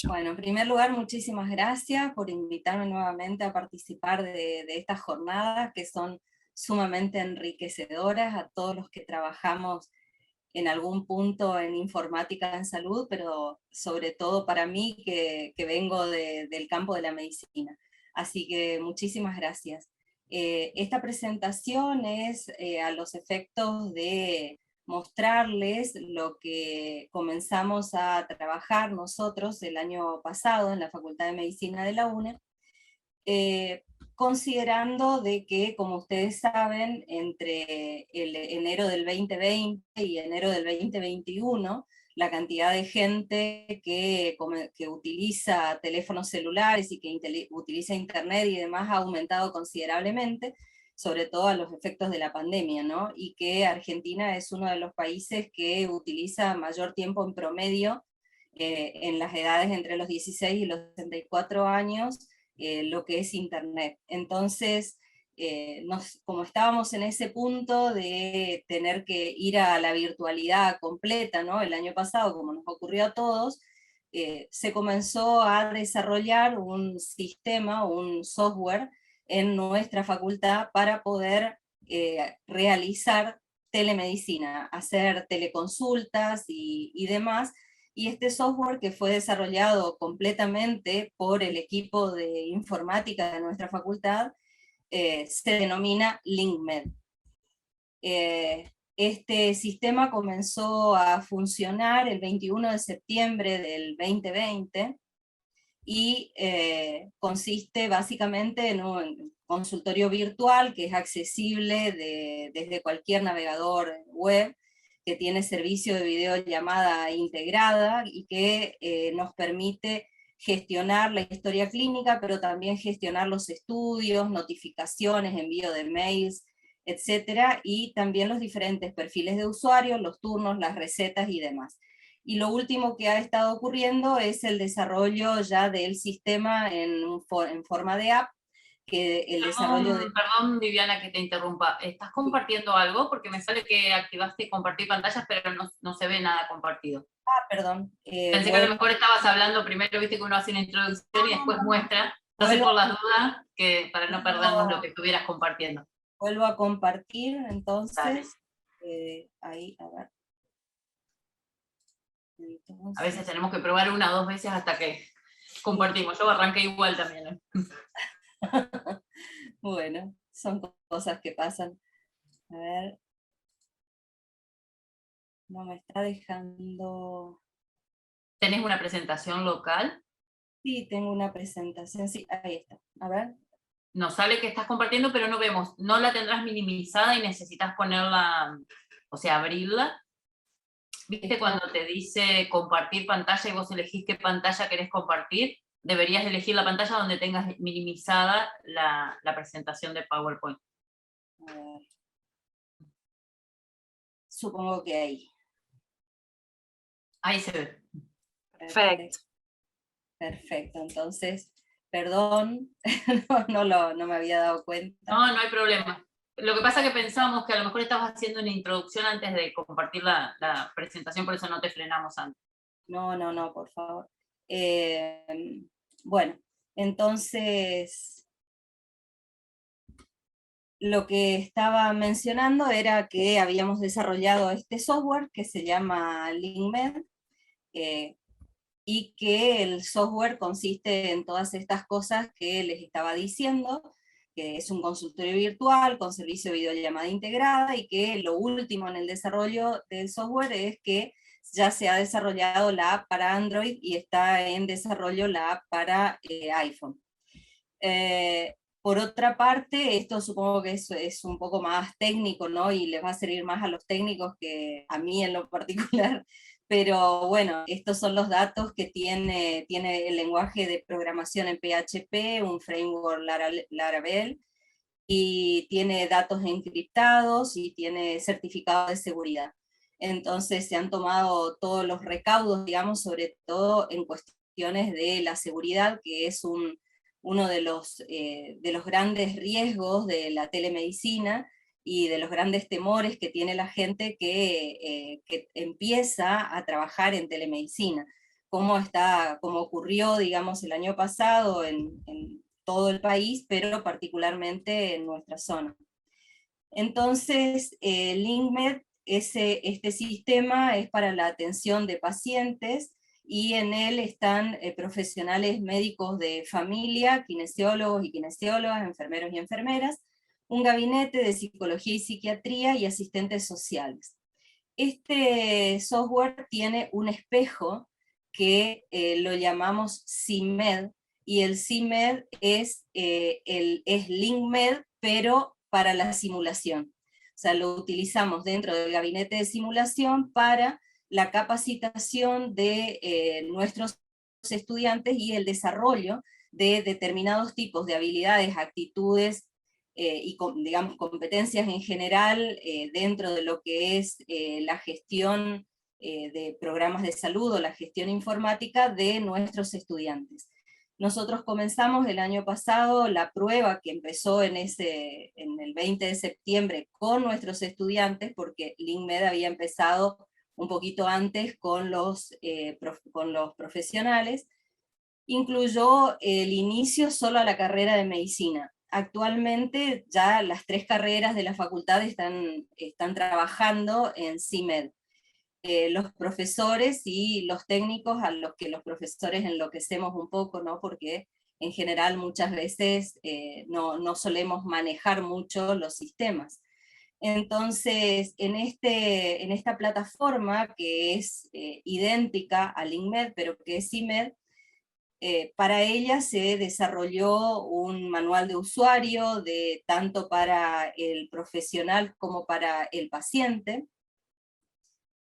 Bueno, en primer lugar, muchísimas gracias por invitarme nuevamente a participar de estas jornadas que son sumamente enriquecedoras a todos los que trabajamos en algún punto en informática en salud, pero sobre todo para mí que vengo del campo de la medicina. Así que muchísimas gracias. Esta presentación es a los efectos de mostrarles lo que comenzamos a trabajar nosotros el año pasado en la Facultad de Medicina de la UNE, considerando de que, como ustedes saben, entre el enero del 2020 y enero del 2021, la cantidad de gente que utiliza teléfonos celulares y que utiliza internet y demás ha aumentado considerablemente, sobre todo a los efectos de la pandemia, ¿no? Y que Argentina es uno de los países que utiliza mayor tiempo en promedio en las edades entre los 16 y los 64 años, lo que es Internet. Entonces, como estábamos en ese punto de tener que ir a la virtualidad completa, ¿no? El año pasado, como nos ocurrió a todos, se comenzó a desarrollar un sistema, un software en nuestra facultad para poder realizar telemedicina, hacer teleconsultas y demás, y este software, que fue desarrollado completamente por el equipo de informática de nuestra facultad, se denomina LinkMed. Este sistema comenzó a funcionar el 21 de septiembre del 2020 y consiste básicamente en un consultorio virtual que es accesible desde cualquier navegador web, que tiene servicio de videollamada integrada y que nos permite gestionar la historia clínica, pero también gestionar los estudios, notificaciones, envío de mails, etcétera, y también los diferentes perfiles de usuarios, los turnos, las recetas y demás. Y lo último que ha estado ocurriendo es el desarrollo ya del sistema en forma de app, que el desarrollo de... Perdón, Viviana, que te interrumpa. ¿Estás compartiendo algo? Porque me sale que activaste compartir pantallas, pero no se ve nada compartido. Ah, perdón. Pensé que a lo mejor estabas hablando primero, viste que uno hace una introducción y después muestra. Entonces, por las dudas, que para no perdernos lo que estuvieras compartiendo. Vuelvo a compartir, entonces. Ahí, a ver. Entonces... A veces tenemos que probar una o dos veces hasta que compartimos. Yo arranqué igual también, ¿eh? Bueno, son cosas que pasan. A ver. No me está dejando... ¿Tenés una presentación local? Sí, tengo una presentación, sí, ahí está. A ver. Nos sale que estás compartiendo, pero no vemos. No la tendrás minimizada y necesitas ponerla, o sea, abrirla. ¿Viste cuando te dice compartir pantalla y vos elegís qué pantalla querés compartir? Deberías elegir la pantalla donde tengas minimizada la presentación de PowerPoint. A ver. Supongo que ahí. Ahí se ve. Perfecto. Perfecto, entonces, perdón, no me había dado cuenta. No, no hay problema. Lo que pasa es que pensamos que a lo mejor estabas haciendo una introducción antes de compartir la presentación, por eso no te frenamos antes. No, por favor. Bueno, entonces, lo que estaba mencionando era que habíamos desarrollado este software que se llama LinkMed, y que el software consiste en todas estas cosas que les estaba diciendo, que es un consultorio virtual con servicio de videollamada integrada, y que lo último en el desarrollo del software es que ya se ha desarrollado la app para Android y está en desarrollo la app para iPhone. Por otra parte, esto supongo que es un poco más técnico, ¿no? Y les va a servir más a los técnicos que a mí en lo particular, pero bueno, estos son los datos que tiene el lenguaje de programación en PHP, un framework Laravel, y tiene datos encriptados y tiene certificado de seguridad. Entonces se han tomado todos los recaudos, digamos, sobre todo en cuestiones de la seguridad, que es uno de los grandes riesgos de la telemedicina y de los grandes temores que tiene la gente que empieza a trabajar en telemedicina. como ocurrió, digamos, el año pasado en todo el país, pero particularmente en nuestra zona. Entonces, LinkMed, este sistema es para la atención de pacientes, y en él están profesionales médicos de familia, kinesiólogos y kinesiólogas, enfermeros y enfermeras, un gabinete de psicología y psiquiatría y asistentes sociales. Este software tiene un espejo que lo llamamos CIMED, y el CIMED es LinkMed, pero para la simulación. O sea, lo utilizamos dentro del gabinete de simulación para la capacitación de nuestros estudiantes y el desarrollo de determinados tipos de habilidades, actitudes y digamos, competencias en general dentro de lo que es la gestión de programas de salud o la gestión informática de nuestros estudiantes. Nosotros comenzamos el año pasado la prueba que empezó en el 20 de septiembre con nuestros estudiantes, porque LinkMed había empezado un poquito antes con los profesionales. Incluyó el inicio solo a la carrera de medicina. Actualmente ya las 3 carreras de la facultad están trabajando en CIMED. Los profesores y los técnicos, a los que los profesores enloquecemos un poco, ¿no? Porque en general muchas veces no solemos manejar mucho los sistemas. Entonces, en esta plataforma que es idéntica a LinkMed, pero que es CIMED, para ella se desarrolló un manual de usuario, tanto para el profesional como para el paciente.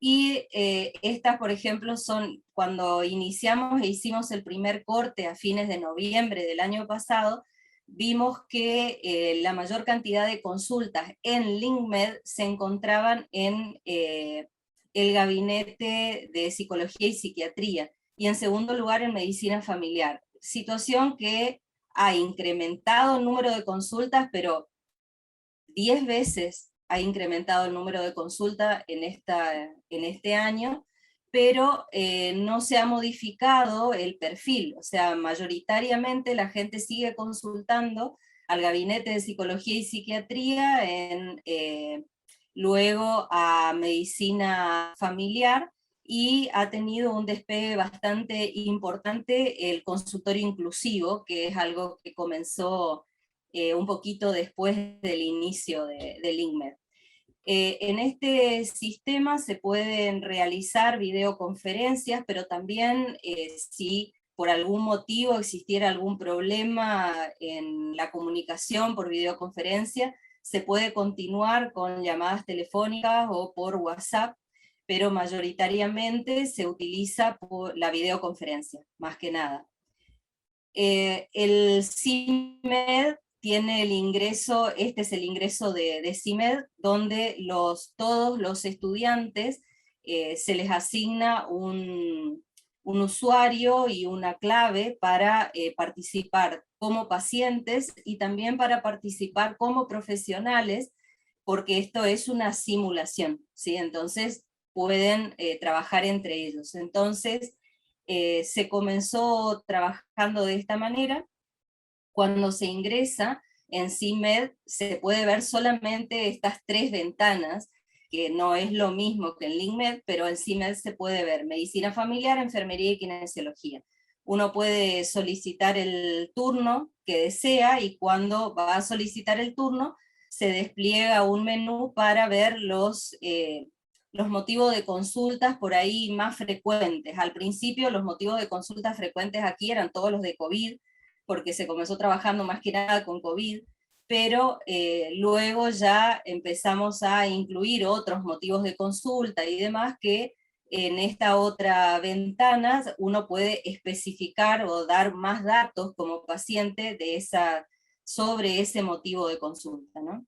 Y estas, por ejemplo, son cuando iniciamos e hicimos el primer corte a fines de noviembre del año pasado, vimos que la mayor cantidad de consultas en LinkMed se encontraban en el gabinete de psicología y psiquiatría, y en segundo lugar en medicina familiar. Situación que ha incrementado el número de consultas, pero 10 veces ha incrementado el número de consultas en este año, pero no se ha modificado el perfil. O sea, mayoritariamente la gente sigue consultando al gabinete de psicología y psiquiatría, luego a medicina familiar, y ha tenido un despegue bastante importante el consultorio inclusivo, que es algo que comenzó un poquito después del inicio de LinkMed. En este sistema se pueden realizar videoconferencias, pero también si por algún motivo existiera algún problema en la comunicación por videoconferencia, se puede continuar con llamadas telefónicas o por WhatsApp, pero mayoritariamente se utiliza por la videoconferencia, más que nada. El CIMED tiene el ingreso, este es el ingreso de CIMED, donde todos los estudiantes se les asigna un usuario y una clave para participar como pacientes y también para participar como profesionales, porque esto es una simulación, ¿sí? Entonces pueden trabajar entre ellos. Entonces, se comenzó trabajando de esta manera. Cuando se ingresa en CIMED se puede ver solamente estas 3 ventanas, que no es lo mismo que en LinkMed, pero en CIMED se puede ver medicina familiar, enfermería y kinesiología. Uno puede solicitar el turno que desea, y cuando va a solicitar el turno se despliega un menú para ver los motivos de consultas por ahí más frecuentes. Al principio los motivos de consultas frecuentes aquí eran todos los de COVID, porque se comenzó trabajando más que nada con COVID, pero luego ya empezamos a incluir otros motivos de consulta y demás, que en esta otra ventana uno puede especificar o dar más datos como paciente sobre ese motivo de consulta, ¿no?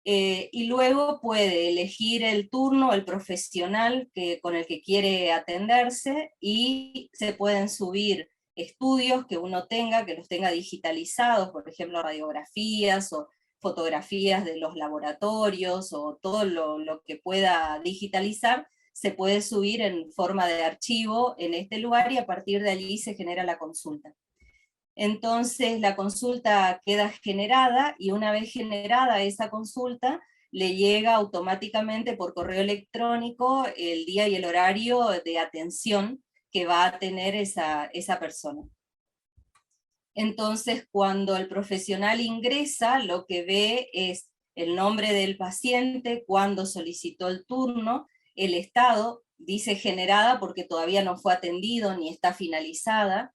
Y luego puede elegir el turno, el profesional con el que quiere atenderse, y se pueden subir estudios que uno tenga, que los tenga digitalizados, por ejemplo radiografías o fotografías de los laboratorios, o todo lo que pueda digitalizar, se puede subir en forma de archivo en este lugar y a partir de allí se genera la consulta. Entonces la consulta queda generada y una vez generada esa consulta, le llega automáticamente por correo electrónico el día y el horario de atención que va a tener esa persona. Entonces, cuando el profesional ingresa, lo que ve es el nombre del paciente, cuándo solicitó el turno, el estado, dice generada porque todavía no fue atendido ni está finalizada,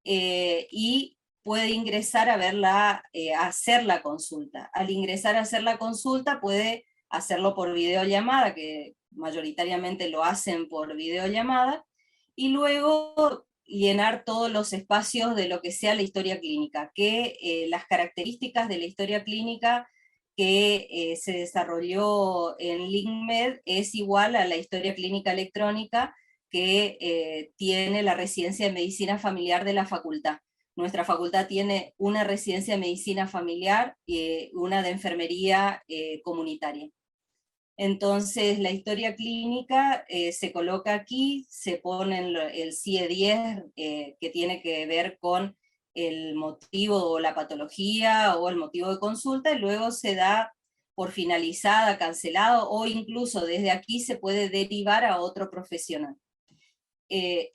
y puede ingresar a verla, a hacer la consulta. Al ingresar a hacer la consulta puede hacerlo por videollamada, que mayoritariamente lo hacen por videollamada, y luego llenar todos los espacios de lo que sea la historia clínica, que las características de la historia clínica que se desarrolló en LinkMed es igual a la historia clínica electrónica que tiene la residencia de medicina familiar de la facultad. Nuestra facultad tiene una residencia de medicina familiar y una de enfermería comunitaria. Entonces la historia clínica se coloca aquí, se pone el CIE-10 que tiene que ver con el motivo o la patología o el motivo de consulta, y luego se da por finalizada, cancelado, o incluso desde aquí se puede derivar a otro profesional. Este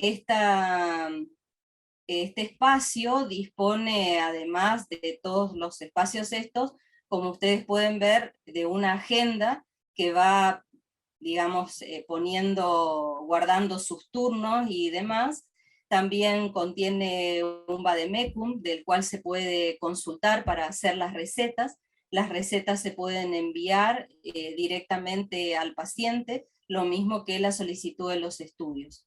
espacio dispone, además de todos los espacios estos, como ustedes pueden ver, de una agenda que va, digamos, guardando sus turnos y demás. También contiene un vademecum, del cual se puede consultar para hacer las recetas. Las recetas se pueden enviar directamente al paciente, lo mismo que la solicitud de los estudios.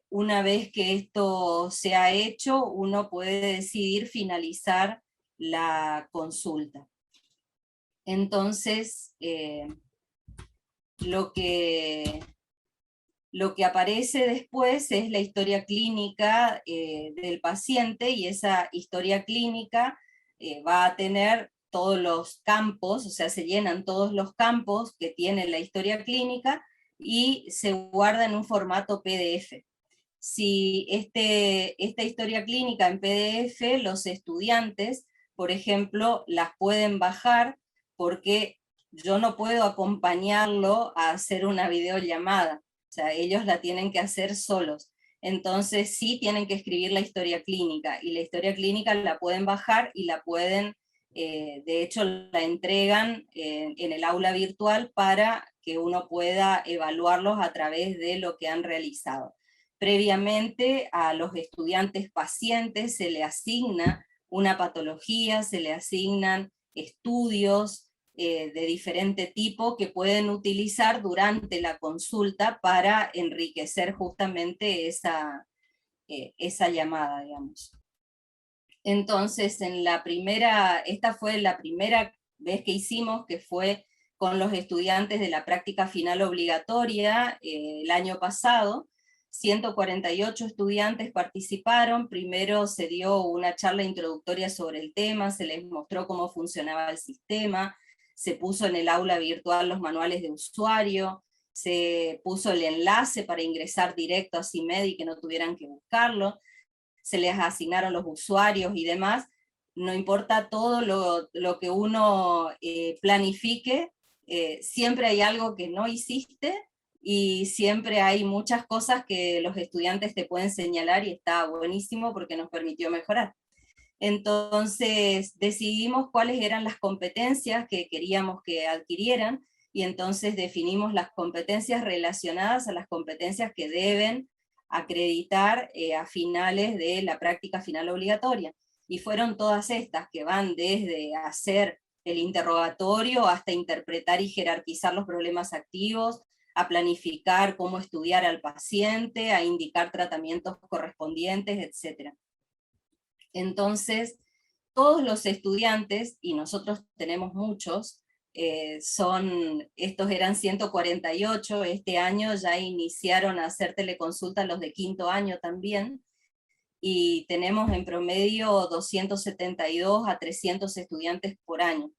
Una vez que esto se ha hecho, uno puede decidir finalizar la consulta. Entonces, lo que aparece después es la historia clínica del paciente, y esa historia clínica va a tener todos los campos, o sea, se llenan todos los campos que tiene la historia clínica y se guarda en un formato PDF. Si esta historia clínica en PDF, los estudiantes, por ejemplo, las pueden bajar porque yo no puedo acompañarlo a hacer una videollamada, o sea, ellos la tienen que hacer solos. Entonces sí tienen que escribir la historia clínica, y la historia clínica la pueden bajar y la pueden, de hecho la entregan en el aula virtual para que uno pueda evaluarlos a través de lo que han realizado. Previamente a los estudiantes pacientes se le asigna una patología, se le asignan estudios de diferente tipo que pueden utilizar durante la consulta para enriquecer justamente esa llamada, digamos. Entonces, esta fue la primera vez que hicimos, que fue con los estudiantes de la práctica final obligatoria el año pasado. 148 estudiantes participaron. Primero se dio una charla introductoria sobre el tema, se les mostró cómo funcionaba el sistema, se puso en el aula virtual los manuales de usuario, se puso el enlace para ingresar directo a CIMED y que no tuvieran que buscarlo, se les asignaron los usuarios y demás. No importa todo lo que uno planifique, siempre hay algo que no hiciste, y siempre hay muchas cosas que los estudiantes te pueden señalar, y está buenísimo porque nos permitió mejorar. Entonces decidimos cuáles eran las competencias que queríamos que adquirieran, y entonces definimos las competencias relacionadas a las competencias que deben acreditar a finales de la práctica final obligatoria. Y fueron todas estas, que van desde hacer el interrogatorio hasta interpretar y jerarquizar los problemas activos, a planificar cómo estudiar al paciente, a indicar tratamientos correspondientes, etc. Entonces, todos los estudiantes, y nosotros tenemos muchos, estos eran 148, este año ya iniciaron a hacer teleconsulta los de quinto año también, y tenemos en promedio 272 a 300 estudiantes por año.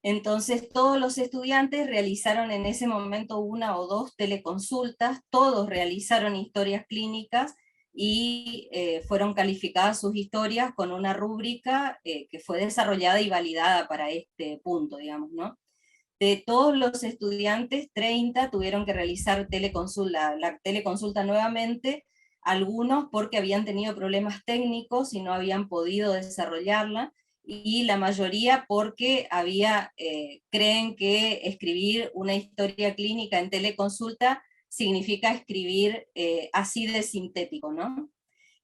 Entonces todos los estudiantes realizaron en ese momento 1 o 2 teleconsultas, todos realizaron historias clínicas y fueron calificadas sus historias con una rúbrica que fue desarrollada y validada para este punto, digamos, ¿no? De todos los estudiantes, 30 tuvieron que realizar la teleconsulta nuevamente, algunos porque habían tenido problemas técnicos y no habían podido desarrollarla, y la mayoría porque creen que escribir una historia clínica en teleconsulta significa escribir así de sintético, ¿no?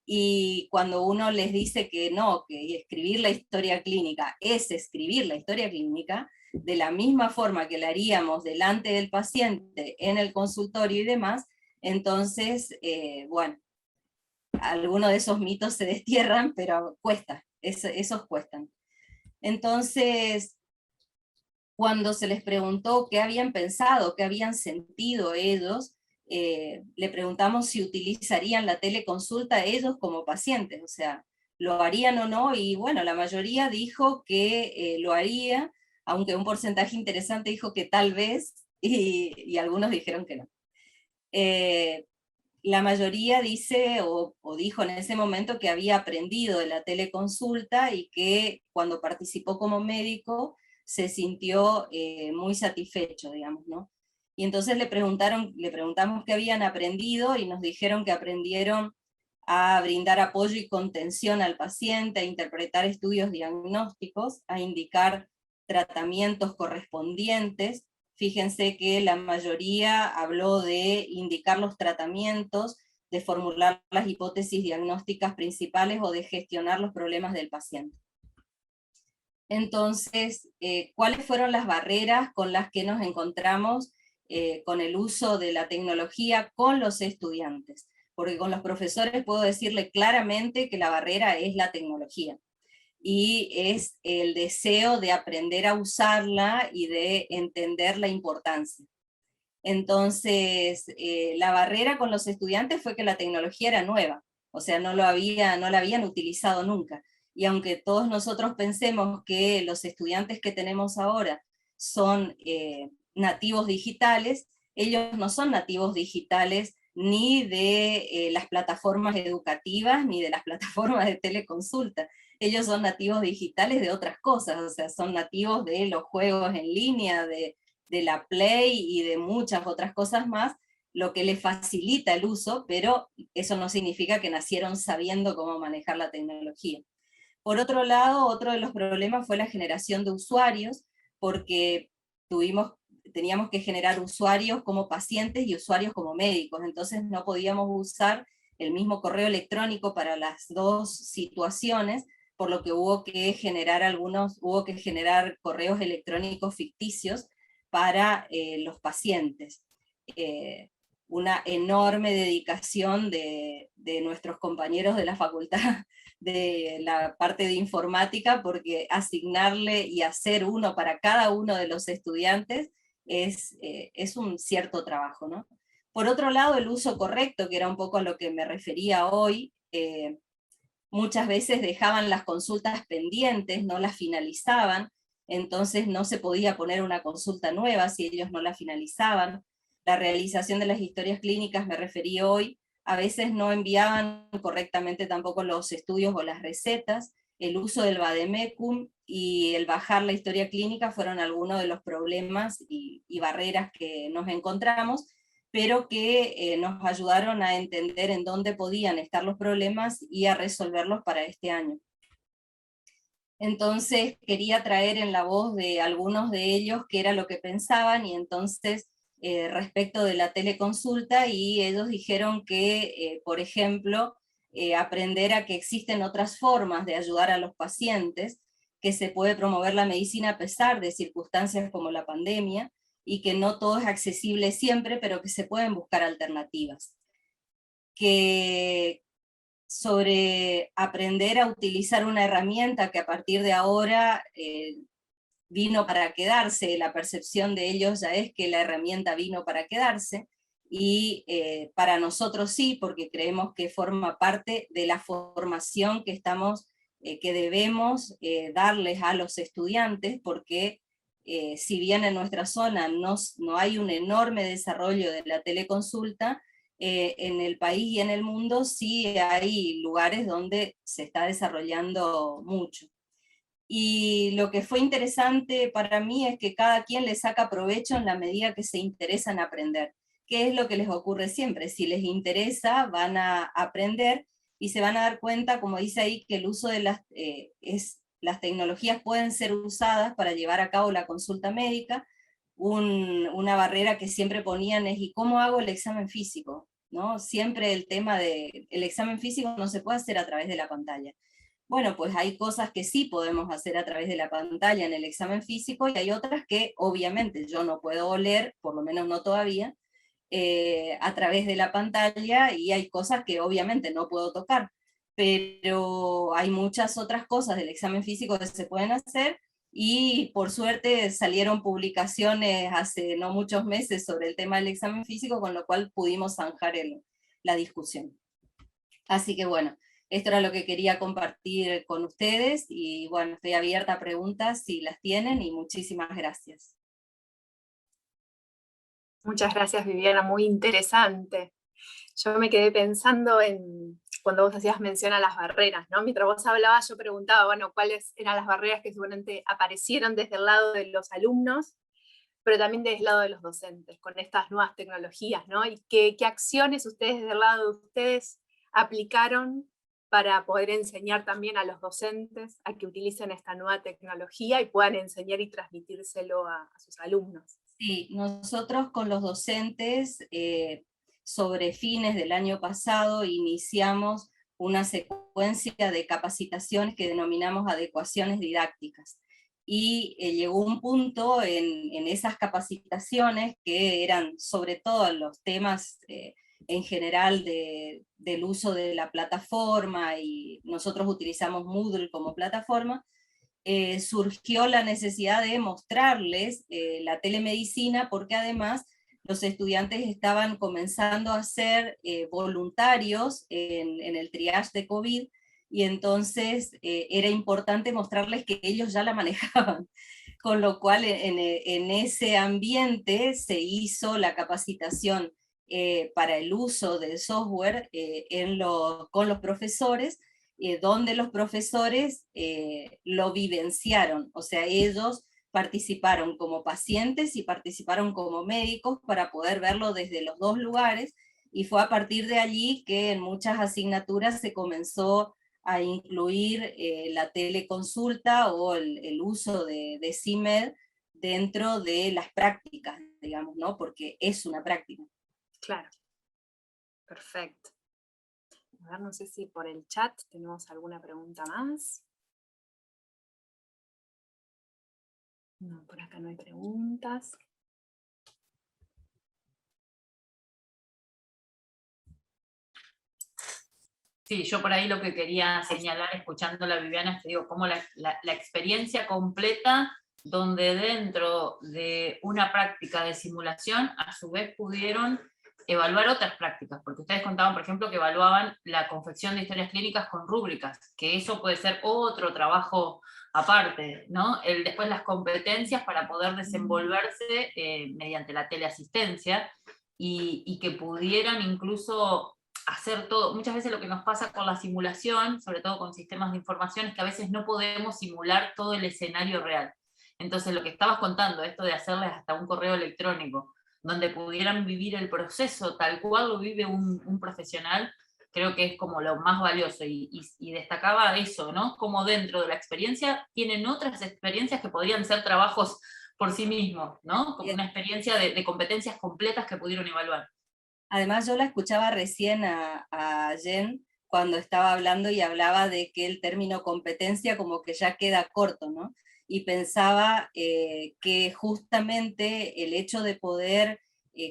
Y cuando uno les dice que no, que escribir la historia clínica es escribir la historia clínica, de la misma forma que la haríamos delante del paciente en el consultorio y demás, entonces, bueno, algunos de esos mitos se destierran, pero cuesta, esos cuestan. Entonces, cuando se les preguntó qué habían pensado, qué habían sentido ellos, le preguntamos si utilizarían la teleconsulta ellos como pacientes, o sea, lo harían o no, y bueno, la mayoría dijo que lo haría, aunque un porcentaje interesante dijo que tal vez, y algunos dijeron que no. La mayoría dice o dijo en ese momento que había aprendido de la teleconsulta y que cuando participó como médico se sintió muy satisfecho, digamos, ¿no? Y entonces le preguntamos qué habían aprendido y nos dijeron que aprendieron a brindar apoyo y contención al paciente, a interpretar estudios diagnósticos, a indicar tratamientos correspondientes. Fíjense que la mayoría habló de indicar los tratamientos, de formular las hipótesis diagnósticas principales o de gestionar los problemas del paciente. Entonces, ¿cuáles fueron las barreras con las que nos encontramos con el uso de la tecnología con los estudiantes? Porque con los profesores puedo decirle claramente que la barrera es la tecnología, y es el deseo de aprender a usarla y de entender la importancia. Entonces, la barrera con los estudiantes fue que la tecnología era nueva, o sea, no la habían utilizado nunca. Y aunque todos nosotros pensemos que los estudiantes que tenemos ahora son nativos digitales, ellos no son nativos digitales ni de las plataformas educativas, ni de las plataformas de teleconsulta. Ellos son nativos digitales de otras cosas, o sea, son nativos de los juegos en línea, de la Play y de muchas otras cosas más, lo que les facilita el uso, pero eso no significa que nacieron sabiendo cómo manejar la tecnología. Por otro lado, otro de los problemas fue la generación de usuarios, porque teníamos que generar usuarios como pacientes y usuarios como médicos, entonces no podíamos usar el mismo correo electrónico para las dos situaciones, por lo que hubo que generar correos electrónicos ficticios para los pacientes. Una enorme dedicación de nuestros compañeros de la facultad de la parte de informática, porque asignarle y hacer uno para cada uno de los estudiantes es un cierto trabajo, ¿no? Por otro lado, el uso correcto, que era un poco a lo que me refería hoy, muchas veces dejaban las consultas pendientes, no las finalizaban, entonces no se podía poner una consulta nueva si ellos no la finalizaban. La realización de las historias clínicas, me referí hoy, a veces no enviaban correctamente tampoco los estudios o las recetas. El uso del vademecum y el bajar la historia clínica fueron algunos de los problemas y barreras que nos encontramos, pero que nos ayudaron a entender en dónde podían estar los problemas y a resolverlos para este año. Entonces quería traer en la voz de algunos de ellos qué era lo que pensaban, y entonces respecto de la teleconsulta, y ellos dijeron que, por ejemplo, aprender a que existen otras formas de ayudar a los pacientes, que se puede promover la medicina a pesar de circunstancias como la pandemia, y que no todo es accesible siempre, pero que se pueden buscar alternativas. Que sobre aprender a utilizar una herramienta que a partir de ahora vino para quedarse, la percepción de ellos ya es que la herramienta vino para quedarse, y para nosotros sí, porque creemos que forma parte de la formación que debemos darles a los estudiantes, porque si bien en nuestra zona no hay un enorme desarrollo de la teleconsulta, en el país y en el mundo sí hay lugares donde se está desarrollando mucho. Y lo que fue interesante para mí es que cada quien le saca provecho en la medida que se interesa en aprender. ¿Qué es lo que les ocurre siempre? Si les interesa, van a aprender y se van a dar cuenta, como dice ahí, que el uso de las tecnologías pueden ser usadas para llevar a cabo la consulta médica. Una barrera que siempre ponían es, ¿y cómo hago el examen físico? ¿No? Siempre el tema del examen físico no se puede hacer a través de la pantalla. Bueno, pues hay cosas que sí podemos hacer a través de la pantalla en el examen físico y hay otras que obviamente yo no puedo oler, por lo menos no todavía, a través de la pantalla, y hay cosas que obviamente no puedo tocar, pero hay muchas otras cosas del examen físico que se pueden hacer, y por suerte salieron publicaciones hace no muchos meses sobre el tema del examen físico, con lo cual pudimos zanjar la discusión. Así que bueno, esto era lo que quería compartir con ustedes, y bueno, estoy abierta a preguntas si las tienen, y muchísimas gracias. Muchas gracias, Viviana, muy interesante. Yo me quedé pensando en cuando vos hacías mención a las barreras, ¿no? Mientras vos hablabas, yo preguntaba, bueno, cuáles eran las barreras que seguramente aparecieron desde el lado de los alumnos, pero también desde el lado de los docentes, con estas nuevas tecnologías, ¿no? Y qué acciones ustedes, desde el lado de ustedes, aplicaron para poder enseñar también a los docentes a que utilicen esta nueva tecnología y puedan enseñar y transmitírselo a sus alumnos. Sí, nosotros con los docentes, sobre fines del año pasado, iniciamos una secuencia de capacitaciones que denominamos adecuaciones didácticas. Y llegó un punto en esas capacitaciones, que eran sobre todo los temas en general del uso de la plataforma, y nosotros utilizamos Moodle como plataforma, surgió la necesidad de mostrarles la telemedicina, porque además los estudiantes estaban comenzando a ser voluntarios en el triage de COVID, y entonces era importante mostrarles que ellos ya la manejaban. Con lo cual en ese ambiente se hizo la capacitación para el uso del software con los profesores, donde los profesores lo vivenciaron, o sea, ellos participaron como pacientes y participaron como médicos para poder verlo desde los dos lugares, y fue a partir de allí que en muchas asignaturas se comenzó a incluir la teleconsulta o el uso de CIMED dentro de las prácticas, digamos, ¿no? Porque es una práctica. Claro, perfecto. A ver, no sé si por el chat tenemos alguna pregunta más. No, por acá no hay preguntas. Sí, yo por ahí lo que quería señalar, escuchando a la Viviana, es que digo, como la experiencia completa, donde dentro de una práctica de simulación, a su vez pudieron evaluar otras prácticas, porque ustedes contaban, por ejemplo, que evaluaban la confección de historias clínicas con rúbricas, que eso puede ser otro trabajo aparte, ¿no? Después las competencias para poder desenvolverse mediante la teleasistencia, y que pudieran incluso hacer todo. Muchas veces lo que nos pasa con la simulación, sobre todo con sistemas de información, es que a veces no podemos simular todo el escenario real. Entonces lo que estabas contando, esto de hacerles hasta un correo electrónico, donde pudieran vivir el proceso tal cual lo vive un profesional, creo que es como lo más valioso, y destacaba eso, ¿no? Como dentro de la experiencia tienen otras experiencias que podrían ser trabajos por sí mismos, ¿no? Como una experiencia de competencias completas que pudieron evaluar. Además, yo la escuchaba recién a Jen cuando estaba hablando, y hablaba de que el término competencia como que ya queda corto, ¿no? Y pensaba que justamente el hecho de poder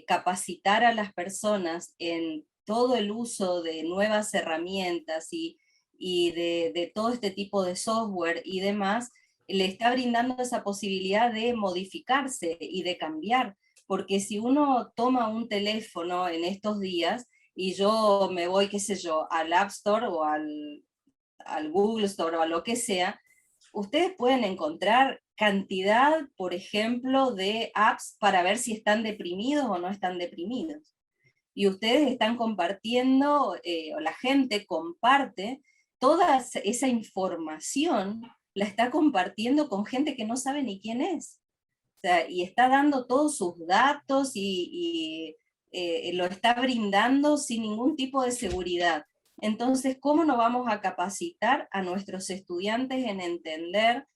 capacitar a las personas en todo el uso de nuevas herramientas y de todo este tipo de software y demás, le está brindando esa posibilidad de modificarse y de cambiar. Porque si uno toma un teléfono en estos días, y yo me voy, qué sé yo, al App Store o al Google Store o a lo que sea, ustedes pueden encontrar cantidad, por ejemplo, de apps para ver si están deprimidos o no están deprimidos. Y ustedes están compartiendo, o la gente comparte, toda esa información la está compartiendo con gente que no sabe ni quién es. O sea, y está dando todos sus datos y lo está brindando sin ningún tipo de seguridad. Entonces, ¿cómo nos vamos a capacitar a nuestros estudiantes en entender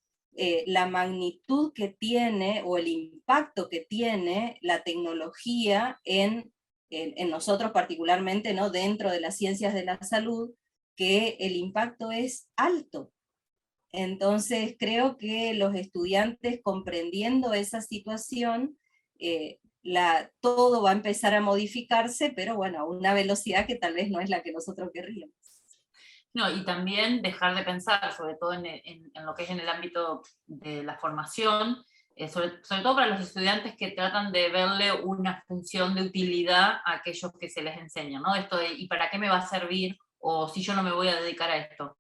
la magnitud que tiene o el impacto que tiene la tecnología en nosotros particularmente, ¿no? Dentro de las ciencias de la salud, que el impacto es alto? Entonces creo que los estudiantes comprendiendo esa situación, todo va a empezar a modificarse, pero bueno, a una velocidad que tal vez no es la que nosotros querríamos. No, y también dejar de pensar, sobre todo en lo que es en el ámbito de la formación, sobre todo para los estudiantes que tratan de verle una función de utilidad a aquellos que se les enseña, ¿no? Esto de, ¿y para qué me va a servir? O si yo no me voy a dedicar a esto.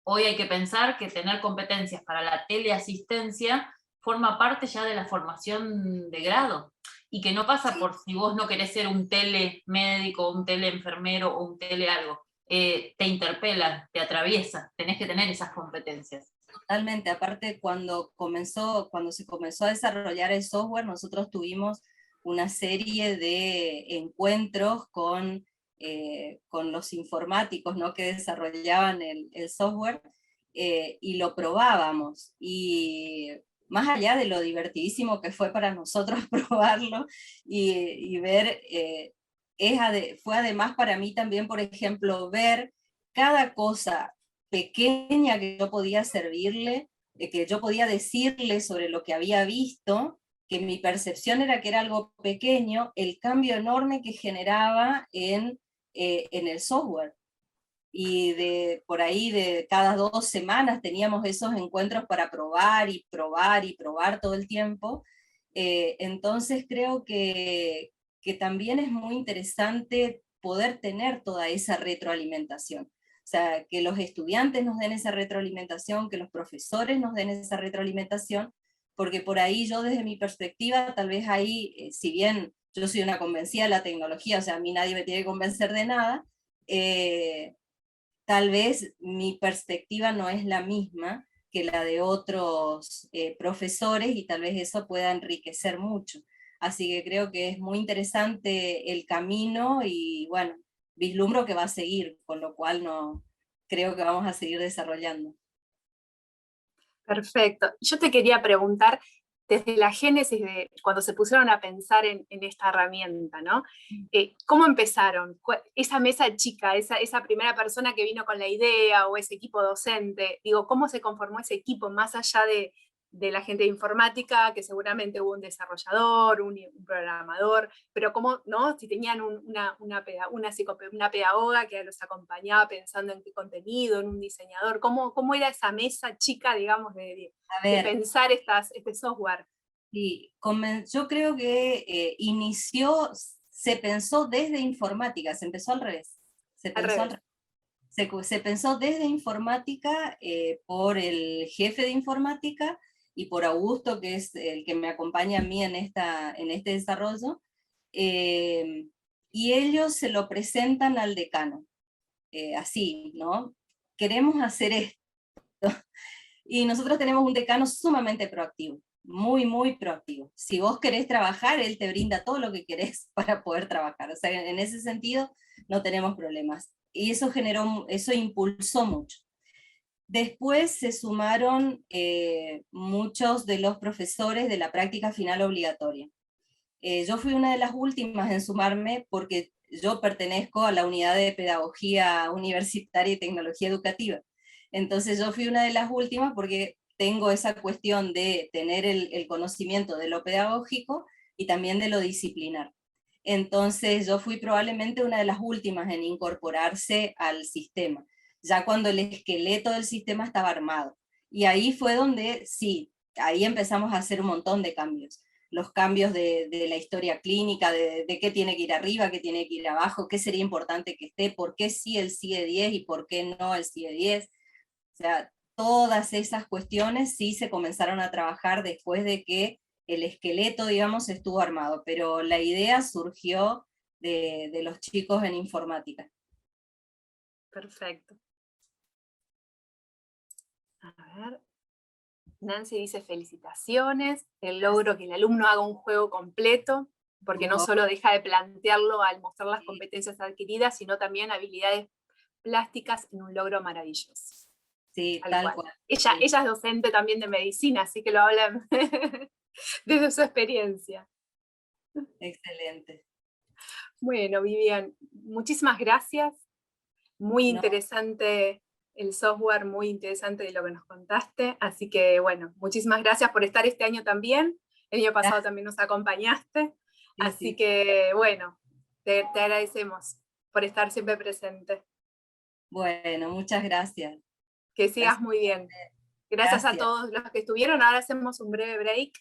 Hoy hay que pensar que tener competencias para la teleasistencia forma parte ya de la formación de grado, y que no pasa por si vos no querés ser un telemédico, un teleenfermero o un tele algo. Te interpela, te atraviesa, tenés que tener esas competencias. Totalmente, aparte cuando se comenzó a desarrollar el software, nosotros tuvimos una serie de encuentros con los informáticos, ¿no? Que desarrollaban el software, y lo probábamos, y más allá de lo divertidísimo que fue para nosotros probarlo y ver, fue además para mí también, por ejemplo, ver cada cosa pequeña que yo podía servirle, que yo podía decirle sobre lo que había visto, que mi percepción era que era algo pequeño, el cambio enorme que generaba en el software. Y por ahí de cada 2 semanas teníamos esos encuentros para probar y probar y probar todo el tiempo. Entonces creo que también es muy interesante poder tener toda esa retroalimentación. O sea, que los estudiantes nos den esa retroalimentación, que los profesores nos den esa retroalimentación, porque por ahí yo desde mi perspectiva, tal vez ahí, si bien yo soy una convencida de la tecnología, o sea, a mí nadie me tiene que convencer de nada, tal vez mi perspectiva no es la misma que la de otros profesores, y tal vez eso pueda enriquecer mucho. Así que creo que es muy interesante el camino y bueno, vislumbro que va a seguir, con lo cual no, creo que vamos a seguir desarrollando. Perfecto. Yo te quería preguntar, desde la génesis de cuando se pusieron a pensar en esta herramienta, ¿no? ¿Cómo empezaron? Esa mesa chica, esa primera persona que vino con la idea o ese equipo docente, digo, ¿cómo se conformó ese equipo más allá de la gente de informática, que seguramente hubo un desarrollador, un programador, pero cómo, ¿no? Si tenían una pedagoga que los acompañaba pensando en qué contenido, en un diseñador, ¿cómo era esa mesa chica, digamos, de pensar este software? Sí, yo creo que se pensó desde informática, se empezó al revés. Se pensó desde informática, por el jefe de informática y por Augusto, que es el que me acompaña a mí en este desarrollo, y ellos se lo presentan al decano, así, ¿no? Queremos hacer esto. Y nosotros tenemos un decano sumamente proactivo, muy, muy proactivo. Si vos querés trabajar, él te brinda todo lo que querés para poder trabajar. O sea, en ese sentido no tenemos problemas. Y eso impulsó mucho. Después se sumaron muchos de los profesores de la práctica final obligatoria. Yo fui una de las últimas en sumarme porque yo pertenezco a la unidad de pedagogía universitaria y tecnología educativa. Entonces yo fui una de las últimas porque tengo esa cuestión de tener el conocimiento de lo pedagógico y también de lo disciplinar. Entonces yo fui probablemente una de las últimas en incorporarse al sistema, ya cuando el esqueleto del sistema estaba armado. Y ahí fue donde, sí, ahí empezamos a hacer un montón de cambios. Los cambios de la historia clínica, de qué tiene que ir arriba, qué tiene que ir abajo, qué sería importante que esté, por qué sí el CIE 10 y por qué no el CIE 10. O sea, todas esas cuestiones sí se comenzaron a trabajar después de que el esqueleto, digamos, estuvo armado, pero la idea surgió de los chicos en informática. Perfecto. A ver. Nancy dice felicitaciones, el logro que el alumno haga un juego completo, porque no solo deja de plantearlo al mostrar las competencias adquiridas, sino también habilidades plásticas en un logro maravilloso. Sí, tal cual. Ella es docente también de medicina, así que lo hablan desde su experiencia. Excelente. Bueno, Vivian, muchísimas gracias. Muy interesante el software, muy interesante de lo que nos contaste. Así que, bueno, muchísimas gracias por estar este año también. El año pasado también nos acompañaste. Así que, bueno, te agradecemos por estar siempre presente. Bueno, muchas gracias. Que sigas muy bien. Gracias a todos los que estuvieron. Ahora hacemos un breve break